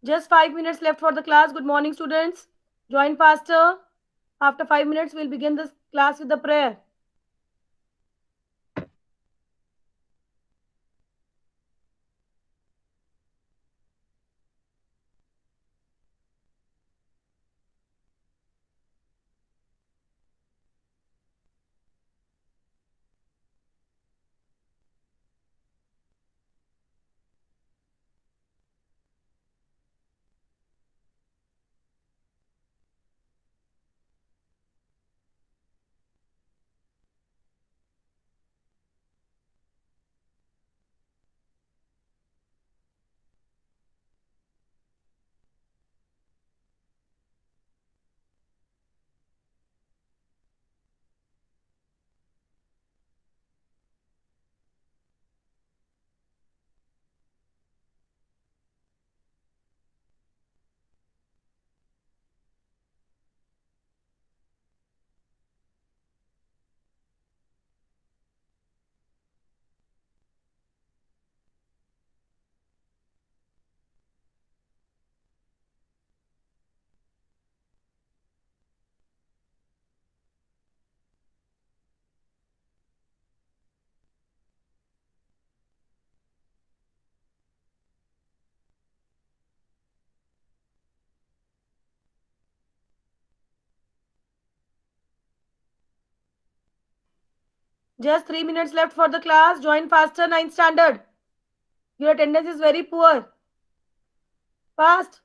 Just 5 minutes left for the class. Good morning, students. Join faster. After 5 minutes, we'll begin this class with the prayer. Just 3 minutes left for the class. Join faster, 9th standard. Your attendance is very poor. Fast.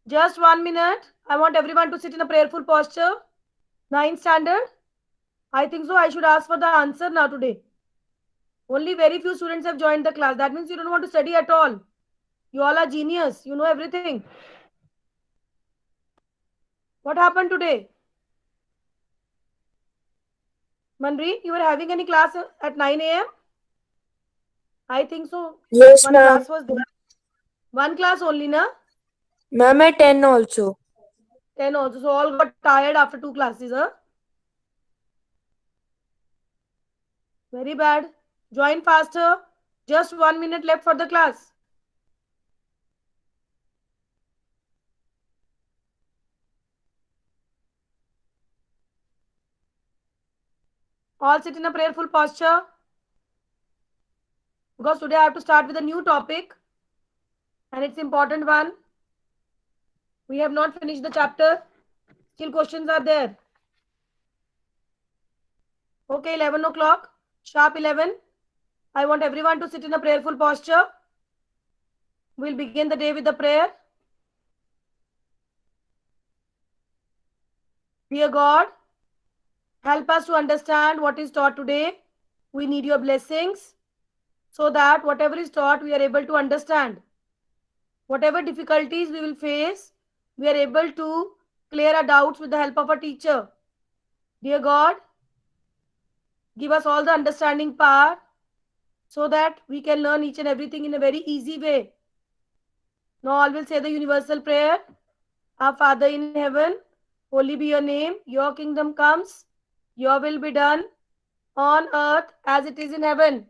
Just 1 minute. I want everyone to sit in a prayerful posture. 9th standard. I think so. I should ask for the answer now today. Only very few students have joined the class. That means you don't want to study at all. You all are genius. You know everything. What happened today? Manri, you were having any class at 9 a.m.? I think so. Yes, One ma'am. class was there. One class only, na? Ma'am, at 10 also. 10 also. So all got tired after 2 classes, huh? Very bad. Join faster. Just 1 minute left for the class. All sit in a prayerful posture. Because today I have to start with a new topic. And it's important one. We have not finished the chapter. Still questions are there. Okay, 11 o'clock. Sharp 11. I want everyone to sit in a prayerful posture. We'll begin the day with the prayer. Dear God, help us to understand what is taught today. We need your blessings so that whatever is taught, we are able to understand. Whatever difficulties we will face, we are able to clear our doubts with the help of a teacher. Dear God, give us all the understanding power so that we can learn each and everything in a very easy way. Now all will say the universal prayer. Our Father in heaven, holy be your name. Your kingdom comes. Your will be done on earth as it is in heaven.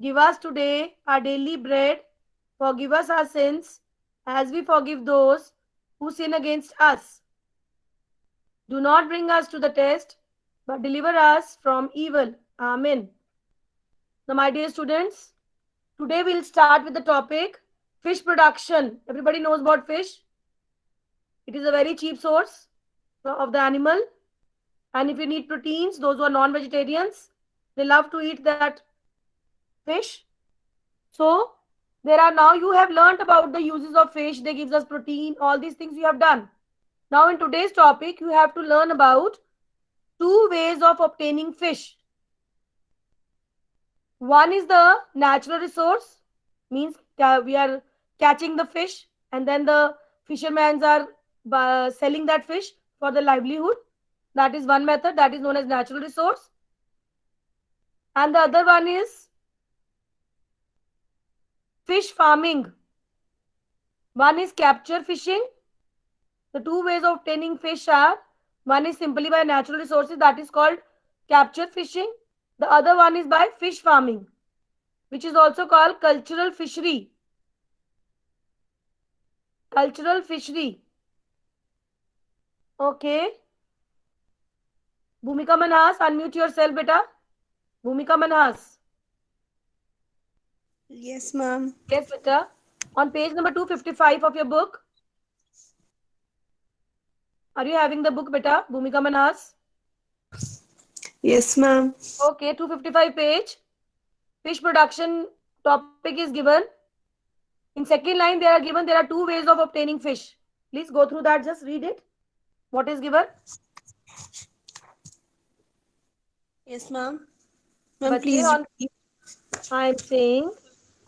Give us today our daily bread. Forgive us our sins as we forgive those who sin against us. Do not bring us to the test, but deliver us from evil. Amen. Now, my dear students, today we'll start with the topic fish production. Everybody knows about fish. It is a very cheap source of the animal. And if you need proteins, those who are non-vegetarians, they love to eat that fish. So there are now you have learned about the uses of fish. They gives us protein. All these things you have done. Now in today's topic, you have to learn about two ways of obtaining fish. One is the natural resource, means we are catching the fish and then the fishermen are selling that fish for the livelihood. That is one method, that is known as natural resource. And the other one is fish farming. One is capture fishing. The two ways of obtaining fish are, one is simply by natural resources, that is called capture fishing. The other one is by fish farming, which is also called cultural fishery. Cultural fishery. Okay. Bhumika Manhas, unmute yourself, beta. Bhumika Manhas. Yes, ma'am. Yes, beta. On page number 255 of your book. Are you having the book, beta? Bhumika Manhas. Yes, ma'am. Okay, 255 page. Fish production topic is given. In second line, there are two ways of obtaining fish. Please go through that. Just read it. What is given? Yes, ma'am. But Ma'am, please. I am saying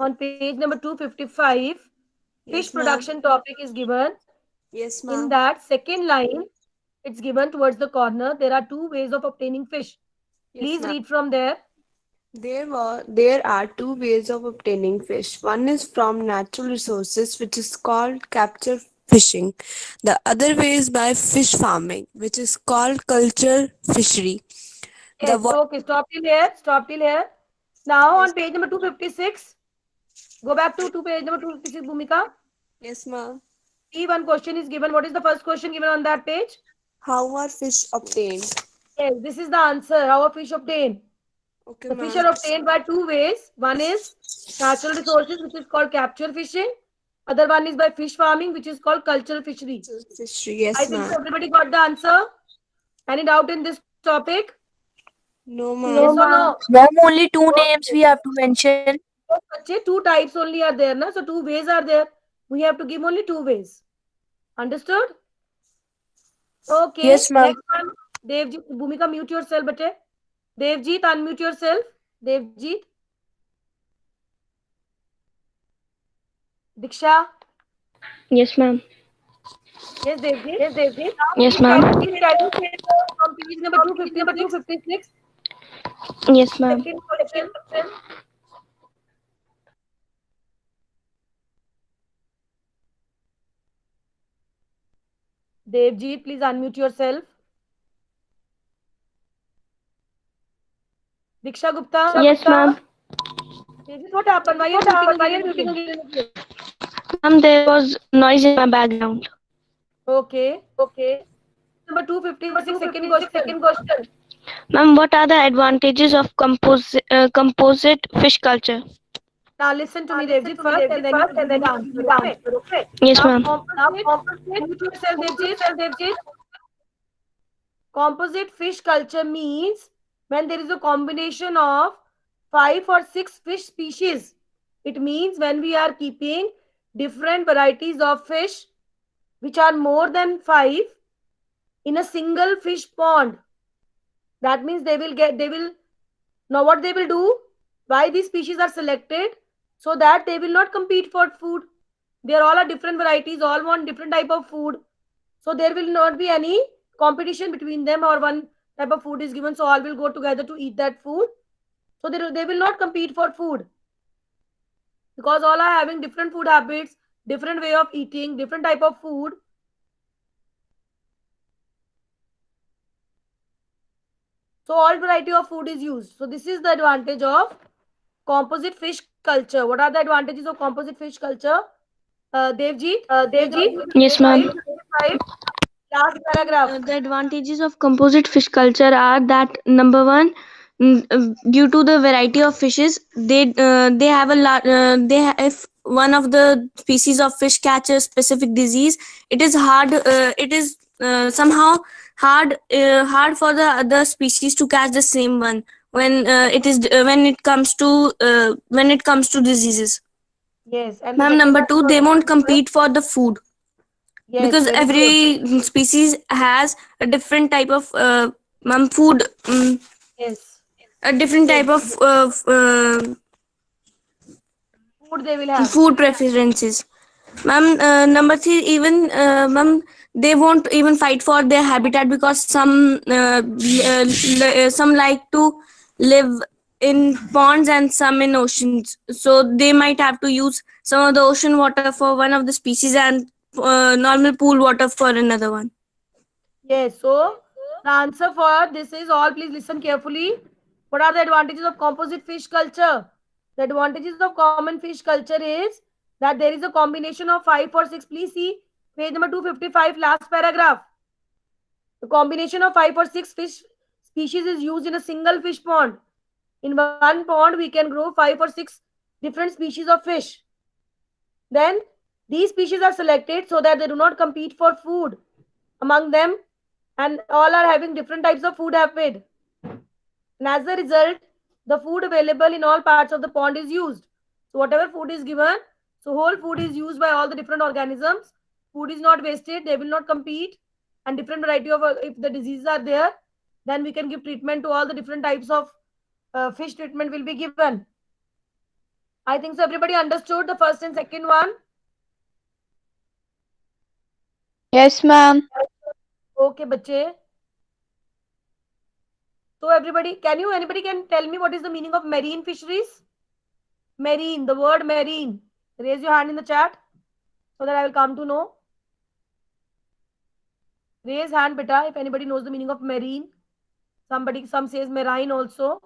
on page number 255, fish Yes, production topic is given. Yes, In ma'am. that second line, it's given towards the corner. There are two ways of obtaining fish. Please read from there. There are two ways of obtaining fish. One is from natural resources, which is called capture fishing. The other way is by fish farming, which is called culture fishery. Yes, okay, stop till here. Stop till here. Now on page number 256, go back to page number 256, Bhumika. Yes, ma'am. See, one question is given. What is the first question given on that page? How are fish obtained? Yes, this is the answer. How are fish obtained? Okay, The fish ma'am. are obtained by two ways. One is natural resources, which is called capture fishing. Other one is by fish farming, which is called cultural fishery. Fishery, I yes, think ma'am. everybody got the answer. Any doubt in this topic? No, Yes ma'am. or no? Ma'am, only two names we have to mention. Two types only are there, na? So two ways are there. We have to give only two ways. Understood? Okay. Yes, ma'am. Next one. Devjit, Bhumika, mute yourself, bete. Devjit, unmute yourself. Devjit. Diksha. Yes, ma'am. Yes, Devjit. Yes, ma'am. Please carry from page number 256. Yes, ma'am. Second question. Devjit, please unmute yourself. Diksha Gupta. Yes, ma'am. Devjit, what happened? Why are you muting again? Ma'am, there was noise in my background. Okay. Number 256, second question. Ma'am, what are the advantages of composite fish culture? Now listen to me, Devjit, first, and then you give me the answer. Okay. Yes, Now ma'am. mute yourself, Devjit. Composite fish culture means when there is a combination of 5 or 6 fish species. It means when we are keeping different varieties of fish which are more than 5 in a single fish pond. That means now what they will do, why these species are selected, so that they will not compete for food. They are all are different varieties, all want different type of food. So there will not be any competition between them, or one type of food is given, so all will go together to eat that food. So they will not compete for food, because all are having different food habits, different way of eating, different type of food. So all variety of food is used. So this is the advantage of composite fish culture. What are the advantages of composite fish culture? Devjit, Yes, ma'am. last paragraph. The advantages of composite fish culture are that number one, due to the variety of fishes, they have a lot. If one of the species of fish catches specific disease, it is hard. It is somehow hard for the other species to catch the same one when it comes to diseases. Yes, and the Ma'am, second number one two, they won't compete for the food yes, because very good. every species has a different type of food, Yes, a different type of food they will have. food preferences. Ma'am, number three, even ma'am, they won't even fight for their habitat because some like to live in ponds and some in oceans. So they might have to use some of the ocean water for one of the species and normal pool water for another one. Yes, so the answer for this is all. Please listen carefully. What are the advantages of composite fish culture? The advantages of common fish culture is that there is a combination of 5 or 6. Please see page number 255, last paragraph. The combination of 5 or 6 fish species is used in a single fish pond. In one pond, we can grow 5 or 6 different species of fish. Then these species are selected so that they do not compete for food among them, and all are having different types of food have made. And as a result, the food available in all parts of the pond is used. So whatever food is given, so whole food is used by all the different organisms. Food is not wasted, they will not compete, and different variety of if the diseases are there, then we can give treatment to all the different types of fish. Treatment will be given. I think so everybody understood the first and second one. Yes, ma'am. Okay, bache. So everybody, anybody can tell me what is the meaning of marine fisheries? Marine, the word marine. Raise your hand in the chat so that I will come to know. Raise hand, beta, if anybody knows the meaning of marine. Some says marine also.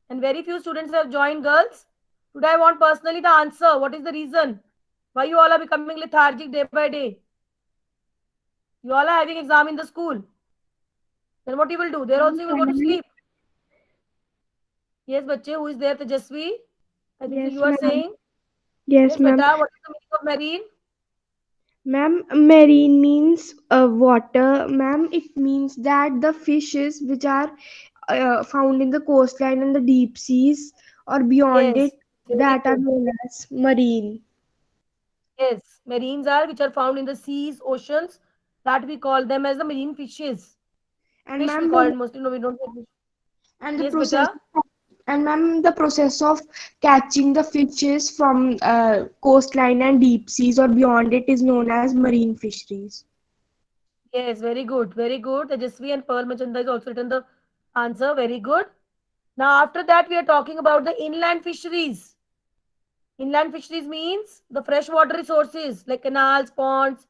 And very few students have joined, girls. Today I want personally the answer. What is the reason? Why you all are becoming lethargic day by day? You all are having exam in the school. Then what you will do? There also you will go to sleep. Yes, bache, who is there? Tejasvi? I think Yes, you are ma'am. saying. Yes, ma'am. Beta, what is the meaning of marine? Ma'am, marine means water. Ma'am, it means that the fishes which are found in the coastline and the deep seas or beyond Yes. it, that are known as marine. Yes, marines are which are found in the seas, oceans. That we call them as the marine fishes. And Fish we ma'am, call it mostly. No, we don't say fish. and the Yes, process beta. and ma'am, the process of catching the fishes from coastline and deep seas or beyond it is known as marine fisheries. Yes, very good, very good. Tejasvi and Pearl Machanda is also written the answer. Very good. Now after that, we are talking about the inland fisheries. Inland fisheries means the freshwater resources like canals, ponds.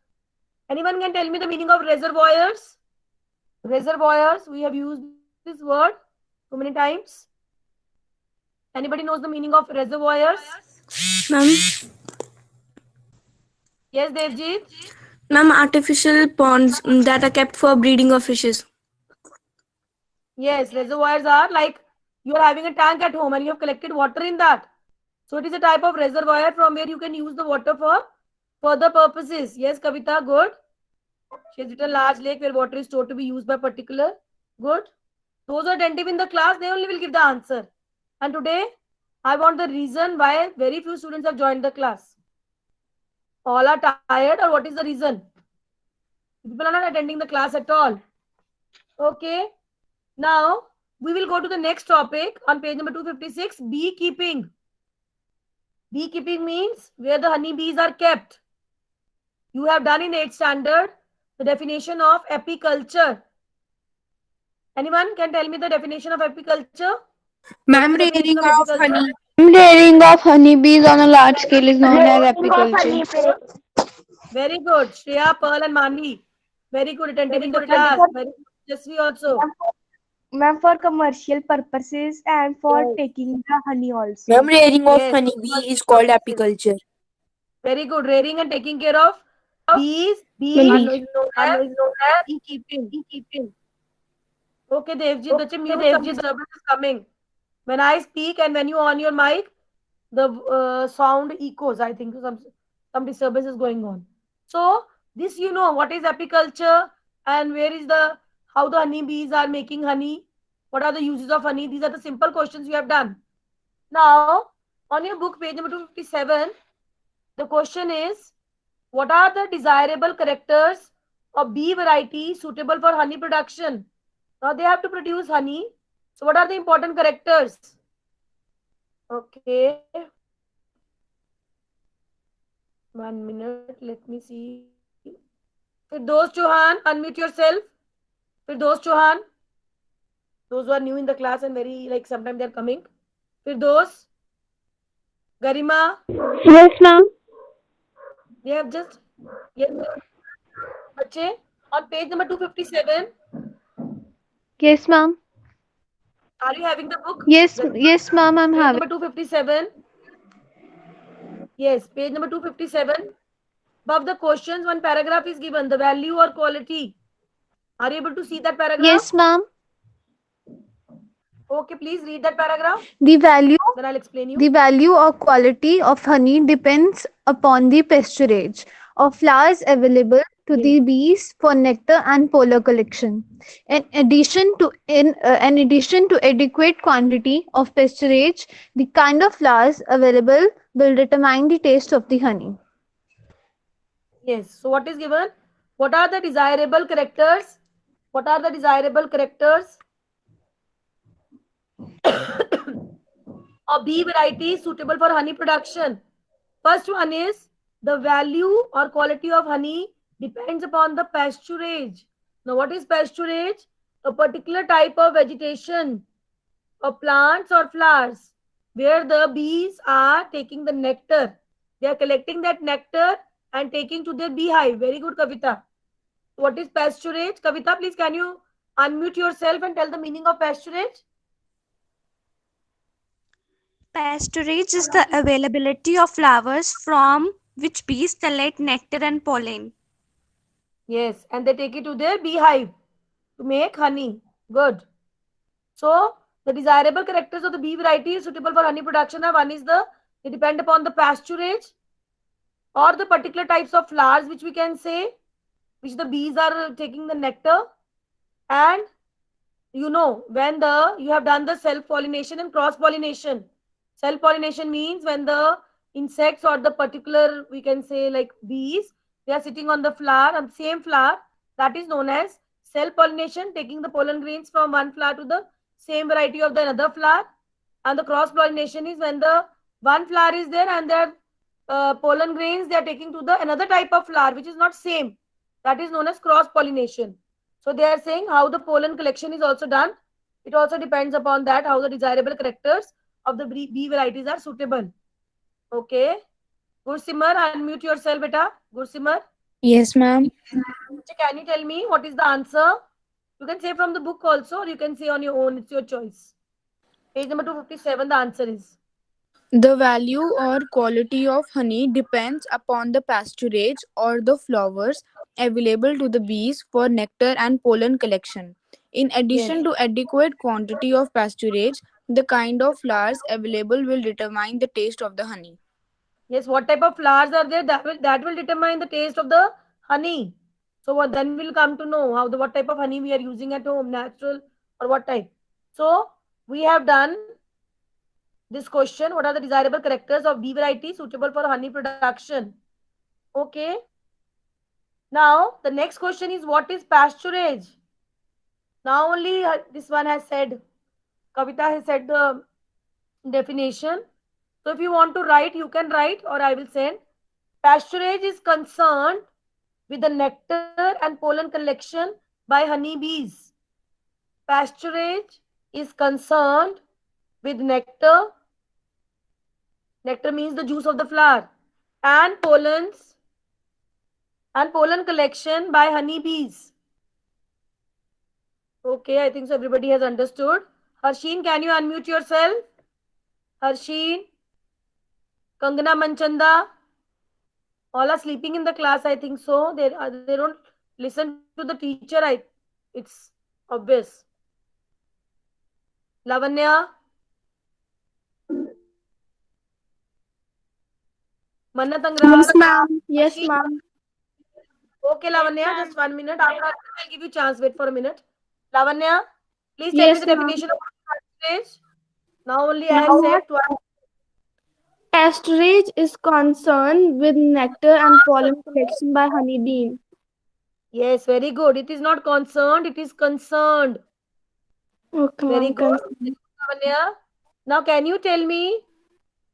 Anyone can tell me the meaning of reservoirs? Reservoirs. We have used this word so many times. Anybody knows the meaning of reservoirs? Ma'am, Yes, Devjit. ma'am, artificial ponds that are kept for breeding of fishes. Yes, reservoirs are like you are having a tank at home and you have collected water in that. So it is a type of reservoir from where you can use the water for further purposes. Yes, Kavita, good. She has written large lake where water is stored to be used by particular. Good. Those who are attentive in the class, they only will give the answer. And today, I want the reason why very few students have joined the class. All are tired, or what is the reason? People are not attending the class at all. Okay. Now, we will go to the next topic on page number 256, beekeeping. Beekeeping means where the honeybees are kept. You have done in 8th standard the definition of apiculture. Anyone can tell me the definition of apiculture? Ma'am, What is the definition rearing of apiculture? honey. Rearing of honeybees on a large scale is known as apiculture. Very good. Shreya, Pearl and Mani. Very good. Attentive in the class. Very good. Jasvi also. Ma'am, for commercial purposes and for Yes. taking the honey also. Ma'am, rearing of Yes. honeybee is called apiculture. Very good. Rearing and taking care of bees are Bees. known as beekeeping. Okay, Devjit, that's a mute. Some disturbance is coming. When I speak and when you on your mic, the sound echoes. I think some disturbance is going on. So this what is apiculture and where is the how the honey bees are making honey. What are the uses of honey? These are the simple questions you have done. Now on your book page number 257, the question is what are the desirable characters of bee variety suitable for honey production? Now they have to produce honey. So what are the important characters? Okay. 1 minute. Let me see. Firdaus Chauhan, unmute yourself. Firdaus Chauhan. Those who are new in the class and very like sometimes they're coming. Firdaus. Garima. Yes, ma'am. They have just yes. Bache, on page number 257. Yes, ma'am. Are you having the book? Yes, Garima? yes, ma'am. I'm Page having. number 257. Yes, page number 257. Above the questions, one paragraph is given, the value or quality. Are you able to see that paragraph? Yes, ma'am. Okay, please read that paragraph. The value Then I'll explain you. The value or quality of honey depends upon the pasturage of flowers available to the bees for nectar and pollen collection. In addition to adequate quantity of pasturage, the kind of flowers available will determine the taste of the honey. Yes. So what is given? What are the desirable characters? What are the desirable characters of bee varieties suitable for honey production? First one is the value or quality of honey depends upon the pasturage. Now, what is pasturage? A particular type of vegetation or plants or flowers where the bees are taking the nectar. They are collecting that nectar and taking to their beehive. Very good, Kavita. What is pasturage? Kavita, please can you unmute yourself and tell the meaning of pasturage? Pasturage is the availability of flowers from which bees collect nectar and pollen. Yes, and they take it to their beehive to make honey. Good. So, the desirable characters of the bee variety suitable for honey production are one is they depend upon the pasturage or the particular types of flowers which we can say, which the bees are taking the nectar. And when you have done the self-pollination and cross-pollination. Self-pollination means when the insects or the particular, we can say like bees, they are sitting on the flower, on the same flower, that is known as self-pollination, taking the pollen grains from one flower to the same variety of the another flower. And the cross-pollination is when the one flower is there and their pollen grains, they are taking to the another type of flower, which is not same. That is known as cross-pollination. So they are saying how the pollen collection is also done. It also depends upon that, how the desirable characters of the bee varieties are suitable. Okay. Gursimar, unmute yourself, beta. Gursimar. Yes, ma'am. Can you tell me what is the answer? You can say from the book also, or you can say on your own. It's your choice. Page number 257, the answer is. The value or quality of honey depends upon the pasturage or the flowers available to the bees for nectar and pollen collection. In addition to adequate quantity of pasturage, the kind of flowers available will determine the taste of the honey. Yes, what type of flowers are there? That will determine the taste of the honey. So then we'll come to know what type of honey we are using at home, natural or what type. So we have done this question. What are the desirable characters of bee variety suitable for honey production? Okay. Now the next question is what is pasturage? Now only this one has said, Kavita has said the definition. So if you want to write, you can write or I will send. Pasturage is concerned with the nectar and pollen collection by honeybees. Pasturage is concerned with nectar. Nectar means the juice of the flower. And pollen collection by honeybees. Okay, I think so everybody has understood. Harsheen, can you unmute yourself? Harsheen, Kangana Manchanda, all are sleeping in the class, I think so. They don't listen to the teacher. It's obvious. Lavanya, Mannat Angral. Yes, ma'am. Yes, Harsheen. ma'am. Okay, Lavanya, just 1 minute. After that, I'll give you chance. Wait for a minute. Lavanya, please tell me Yes, the ma'am. definition of pasturage. Now only I Now, have said twice. pasturage is concerned with nectar and pollen collection by honeybee. Yes, very good. It is not concerned, it is concerned. Okay, Very ma'am. good. Lavanya. Now, can you tell me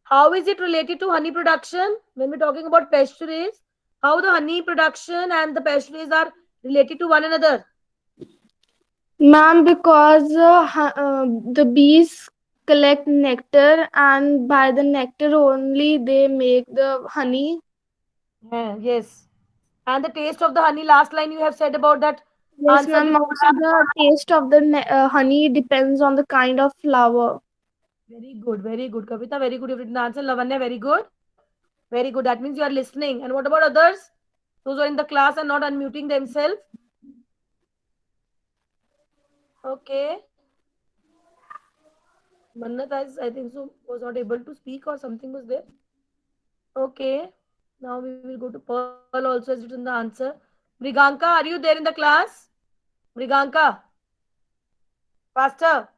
how is it related to honey production? When we're talking about pasturage, how the honey production and the pasturage are related to one another? Ma'am, because the bees collect nectar, and by the nectar only they make the honey. Yes. And the taste of the honey, last line you have said about that Yes, answer ma'am. before Also, that. the taste of the honey depends on the kind of flower. Very good, very good. Kavita, very good. You've written the answer. Lavanya, very good. Very good. That means you are listening. And what about others? Those who are in the class and not unmuting themselves? Okay. Mannat, I think so, was not able to speak or something was there. Okay. Now we will go to Pearl also has written the answer. Mriganka, are you there in the class? Mriganka. Faster.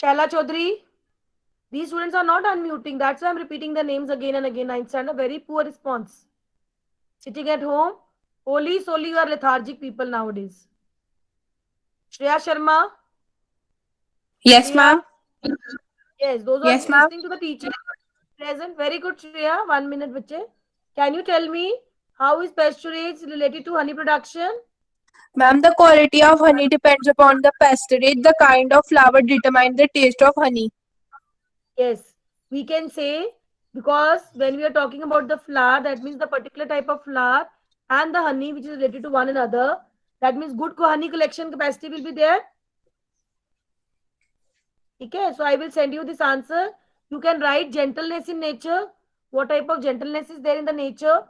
Shaila Chaudhary. These students are not unmuting. That's why I'm repeating the names again and again. I understand a very poor response. Sitting at home. Solely you are lethargic people nowadays. Shreya Sharma. Yes, Shreya. ma'am. Yes, those who are Yes, ma'am. listening to the teacher present. Very good, Shreya. 1 minute, bache. Can you tell me how is pasturage related to honey production? Ma'am, the quality of honey depends upon the pasturage. The kind of flower determines the taste of honey. Yes, we can say because when we are talking about the flower, that means the particular type of flower and the honey which is related to one another. That means good honey collection capacity will be there. Okay, so I will send you this answer. You can write gentleness in nature. What type of gentleness is there in the nature?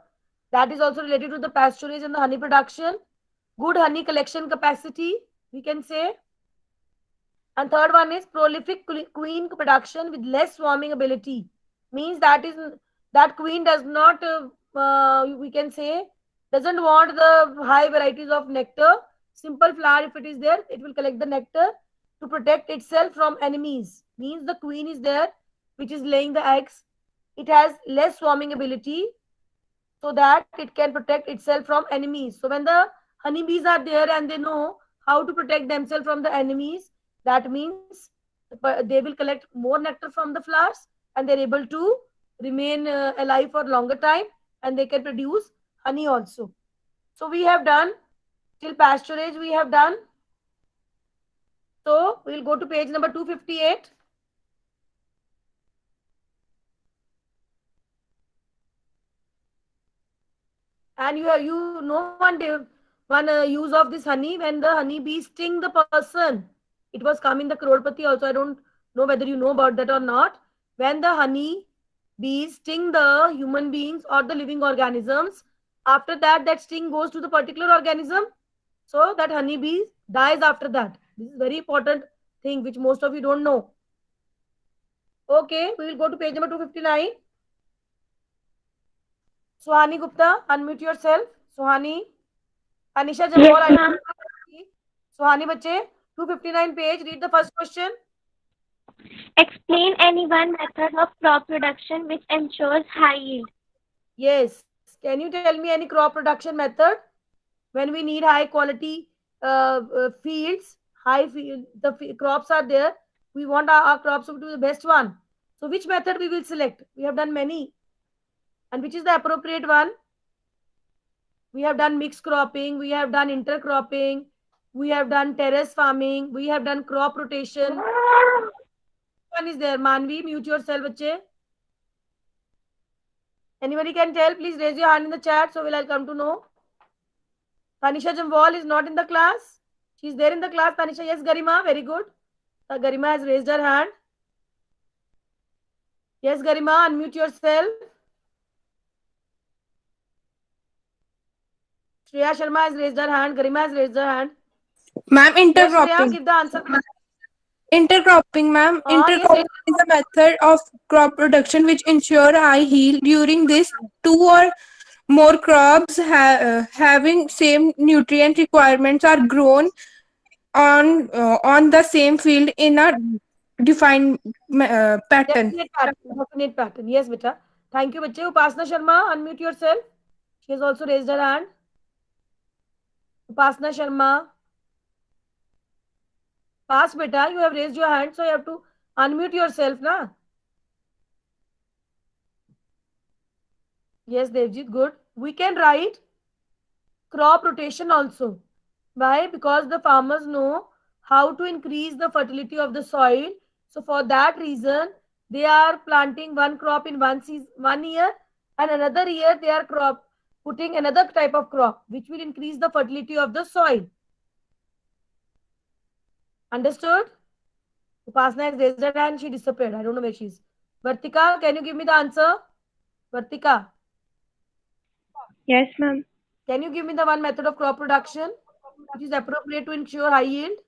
That is also related to the pasturage and the honey production. Good honey collection capacity, we can say. And third one is prolific queen production with less swarming ability. Means that queen does not, we can say, doesn't want the high varieties of nectar. Simple flower, if it is there, it will collect the nectar to protect itself from enemies. Means the queen is there, which is laying the eggs. It has less swarming ability so that it can protect itself from enemies. So when the honeybees are there and they know how to protect themselves from the enemies, that means they will collect more nectar from the flowers and they're able to remain alive for longer time and they can produce honey also. So we have done till pasturage we have done. So we'll go to page number 258. And you know one use of this honey when the honey bee sting the person. It was come in the Crorepati also. I don't know whether you know about that or not. When the honey bees sting the human beings or the living organisms, after that, that sting goes to the particular organism. So that honey bee dies after that. This is very important thing which most of you don't know. Okay, we will go to page number 259. Suhani Gupta, unmute yourself. Suhani. Anisha Jamwal. Suhani Bache, 259 page. Read the first question. Explain any one method of crop production which ensures high yield. Yes. Can you tell me any crop production method when we need high quality fields, the crops are there. We want our crops to be the best one. So which method we will select? We have done many. And which is the appropriate one? We have done mixed cropping. We have done intercropping. We have done terrace farming. We have done crop rotation. One is there. Manvi, mute yourself, bache. Anybody can tell? Please raise your hand in the chat so will I come to know. Tanisha Jamwal is not in the class. She's there in the class. Tanisha, yes, Garima, very good. Garima has raised her hand. Yes, Garima, unmute yourself. Shreya Sharma has raised her hand. Garima has raised her hand. Ma'am, Yes, Shreya, intercropping. give the answer. Intercropping, ma'am. Yes. Intercropping is a method of crop production which ensure high yield. During this, two or more crops having same nutrient requirements are grown on the same field in a defined pattern. Definite pattern. Definite pattern. Yes, beta. Thank you, bache. Upasna Sharma, unmute yourself. She has also raised her hand. Upasna Sharma. Pass, beta. You have raised your hand, so you have to unmute yourself, na? Yes, Devjit, good. We can write crop rotation also. Why? Because the farmers know how to increase the fertility of the soil. So for that reason, they are planting one crop in one season, 1 year, and another year they are putting another type of crop, which will increase the fertility of the soil. Understood? Upasna has raised her hand, she disappeared. I don't know where she is. Vartika, can you give me the answer? Vartika, Yes, ma'am. can you give me the one method of crop production which is appropriate to ensure high yield?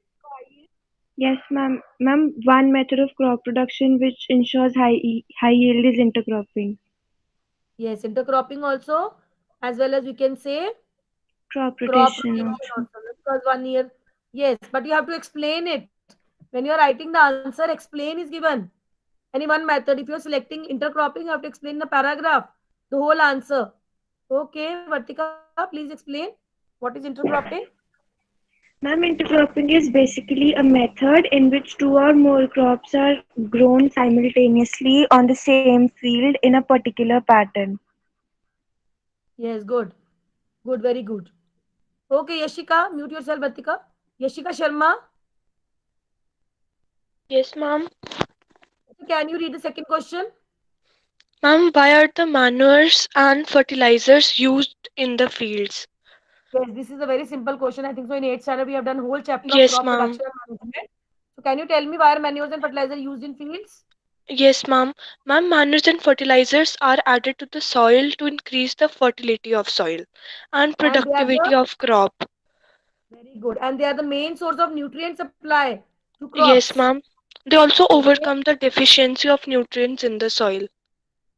Yes, ma'am. Ma'am, one method of crop production which ensures high yield is intercropping. Yes, intercropping also, as well as we can say Crop crop rotation rotation also. also. Because 1 year, yes, but you have to explain it. When you are writing the answer, explain is given. Any one method. If you are selecting intercropping, you have to explain the paragraph, the whole answer. Okay, Vartika, please explain what is intercropping. Ma'am, intercropping is basically a method in which two or more crops are grown simultaneously on the same field in a particular pattern. Yes, good. Good, very good. Okay, Yashika, mute yourself, Vartika. Yashika Sharma, Yes, ma'am. can you read the second question? Ma'am, why are the manures and fertilizers used in the fields? Yes, this is a very simple question. I think so in 8th standard we have done whole chapter of Yes, crop ma'am. production and management. So can you tell me why are manures and fertilizer used in fields? Yes, ma'am. Ma'am, manures and fertilizers are added to the soil to increase the fertility of soil and And they are productivity the of crop. very good. And they are the main source of nutrient supply to Yes, crops. ma'am. They also Okay. overcome the deficiency of nutrients in the soil.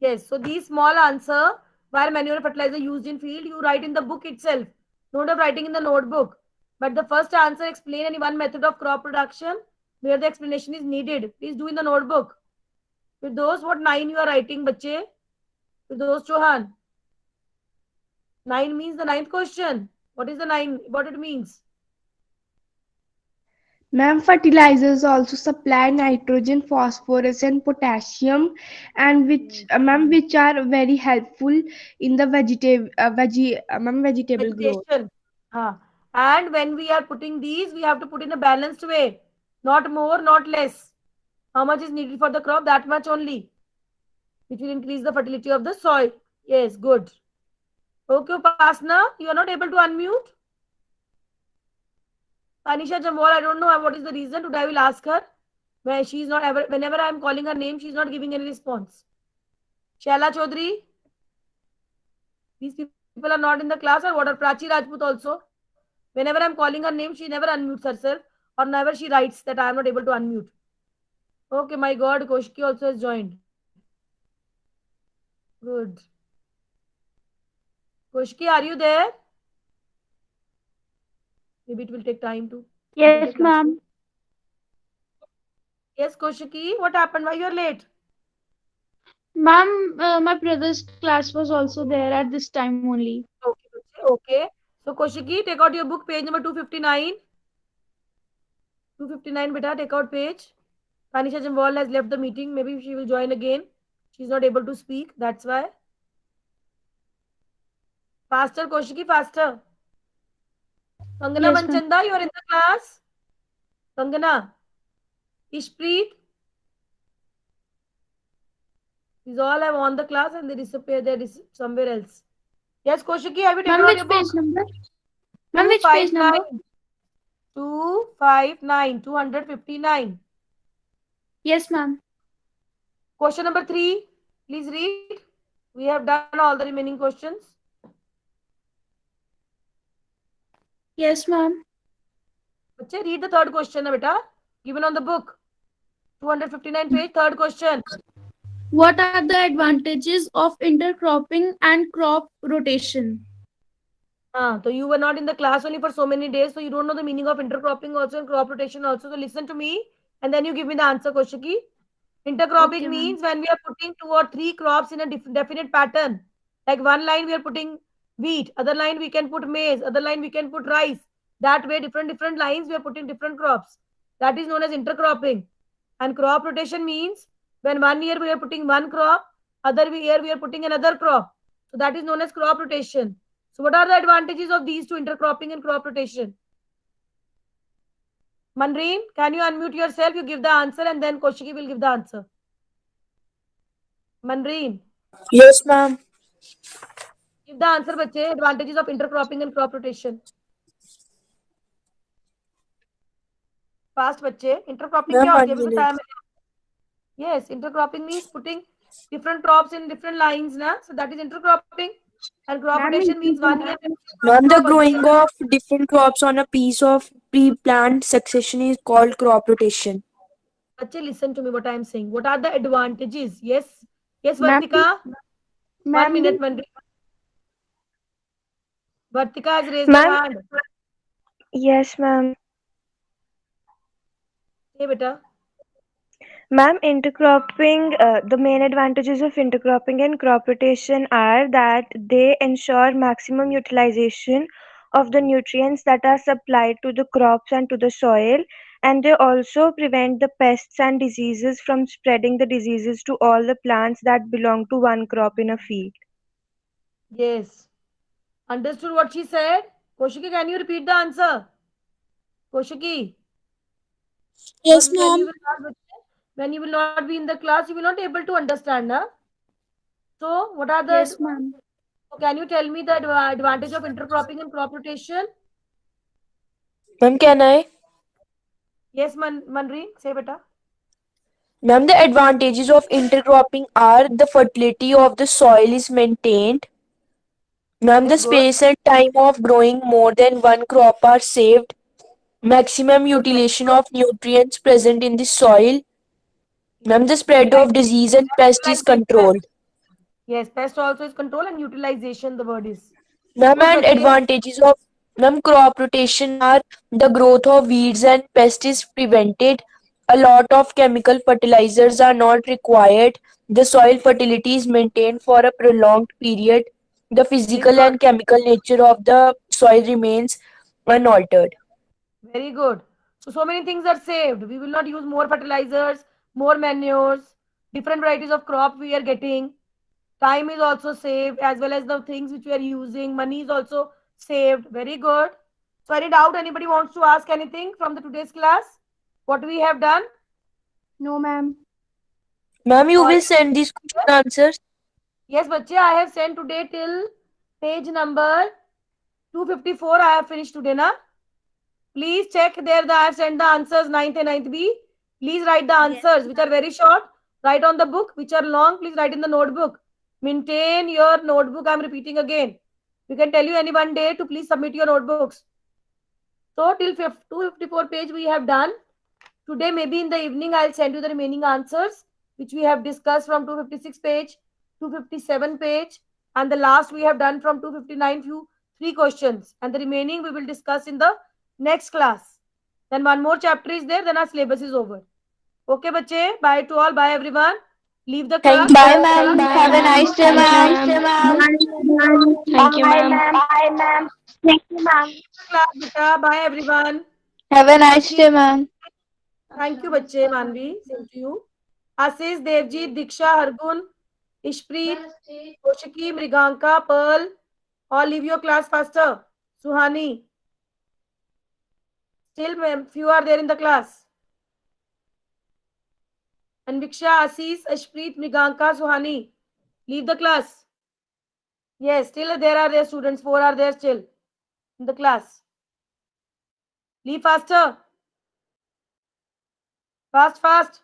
Yes. So these small answer why are manure and fertilizer used in field, you write in the book itself. Not of writing in the notebook. But the first answer explain any one method of crop production where the explanation is needed. Please do in the notebook. With those, what 9 you are writing, bache? With those, Chohan. 9 means the ninth question. What is the 9? What it means? Ma'am, fertilizers also supply nitrogen, phosphorus, and potassium, and which are very helpful in the vegetable growth. Vegetation. And when we are putting these, we have to put in a balanced way. Not more, not less. How much is needed for the crop? That much only. Which will increase the fertility of the soil. Yes, good. Okay, Upasna, you are not able to unmute. Tanisha Jamwal, I don't know what is the reason. Today I will ask her. Where she is not ever, whenever I am calling her name, she is not giving any response. Shaila Chaudhary, these people are not in the class, or what are Prachi Rajput also. Whenever I am calling her name, she never unmutes herself, or never she writes that I am not able to unmute. Okay, my God, Koshki also has joined. Good. Koshki, are you there? Maybe it will take time to. Yes, ma'am. Yes, Koshiki, what happened? Why you are late? Ma'am, my brother's class was also there at this time only. Okay, okay. So Koshiki, take out your book, page number 259. 259, beta, take out page. Tanisha Jamwal has left the meeting. Maybe she will join again. She's not able to speak. That's why. Faster, Koshiki, faster. Kangana Yes, ma'am. Manchanda, you are in the class. Kangana. Ishpreet. These all have won the class and they disappear. They're somewhere else. Yes, Koshiki, have you taken Ma'am, out which your book? page number? Ma'am, which page number? 259. 259. Yes, ma'am. Question number 3. Please read. We have done all the remaining questions. Yes, ma'am. Bache, read the third question, na beta. Given on the book. 259 page, third question. What are the advantages of intercropping and crop rotation? So you were not in the class only for so many days, so you don't know the meaning of intercropping also and crop rotation also. So listen to me and then you give me the answer, Koshiki. Intercropping Okay, ma'am. means when we are putting 2 or 3 crops in a definite pattern. Like one line we are putting wheat, other line we can put maize, other line we can put rice. That way different lines we are putting different crops. That is known as intercropping. And crop rotation means when one year we are putting one crop, other year we are putting another crop. So that is known as crop rotation. So what are the advantages of these two, intercropping and crop rotation? Manreen, can you unmute yourself? You give the answer and then Koshiki will give the answer. Manreen. Yes, ma'am. Give the answer, bache. Advantages of intercropping and crop rotation. Fast, bache. Intercropping Ma'am, क्या होती है? 1 अभी minute. बताया मैंने. Yes, intercropping means putting different crops in different lines, na? So that is intercropping. And crop rotation means 1 year. Ma'am, the growing of different crops on a piece of pre-planned succession is called crop rotation. Bache, listen to me what I am saying. What are the advantages? Yes. Yes, Ma'am, Vartika. 1 ma'am, minute, Manreen. Vartika has raised her Ma'am. hand. Yes, ma'am. Hey, beta. Ma'am, intercropping, the main advantages of intercropping and crop rotation are that they ensure maximum utilization of the nutrients that are supplied to the crops and to the soil, and they also prevent the pests and diseases from spreading the diseases to all the plants that belong to one crop in a field. Yes. Understood what she said? Koshiki, can you repeat the answer? Koshiki. Yes, When you will not be in the class, you will not able to understand, huh? So, what are the... Yes, ma'am. So can you tell me the advantage of intercropping and crop rotation? Ma'am, can I? Yes, Manreen, say beta. Ma'am, the advantages of intercropping are the fertility of the soil is maintained. Ma'am, the Very good. space and time of growing more than one crop are saved. Maximum utilization of nutrients present in the soil. Ma'am, the spread of disease and pest is controlled. Yes, pest also is control and utilization, the word is. Ma'am, Good, and bache. advantages of crop rotation are the growth of weeds and pests is prevented. A lot of chemical fertilizers are not required. The soil fertility is maintained for a prolonged period. The physical good. and chemical nature of the soil remains unaltered. Very good. So many things are saved. We will not use more fertilizers, more manures, different varieties of crop we are getting. Time is also saved as well as the things which we are using. Money is also saved. Very good. So any doubt anybody wants to ask anything from the today's class? What we have done? No, ma'am. Ma'am, you will send these question answers? Yes, bache, I have sent today till page number 254. I have finished today, na? Please check there that I have sent the answers 9th and 9th B. Please write the answers which are very short. Write on the book which are long. Please write in the notebook. Maintain your notebook. I am repeating again. We can tell you any one day to please submit your notebooks. So till 254 page we have done. Today maybe in the evening I'll send you the remaining answers which we have discussed from 256 page, 257 page, and the last we have done from 259 few 3 questions, and the remaining we will discuss in the next class. Then one more chapter is there, then our syllabus is over. Okay, bache. Bye to all. Bye everyone. Leave the class. Thank you. Bye, ma'am. Have a nice day, ma'am. Thank you, ma'am. Bye, ma'am. Thank you, ma'am. Class, beta. Bye everyone. Have a nice day, ma'am. Thank you, bache. Manvi. Same to you. Ashish, Devjit, Diksha, Hargun, Ishpreet, Koshiki, Mriganka, Pearl. All leave your class faster. Suhani. Still, few are there in the class. And Viksha, Ashish, Ashpreet, Mriganka, Suhani. Leave the class. Yes, still there are their students. 4 are there still in the class. Leave faster. Fast, fast.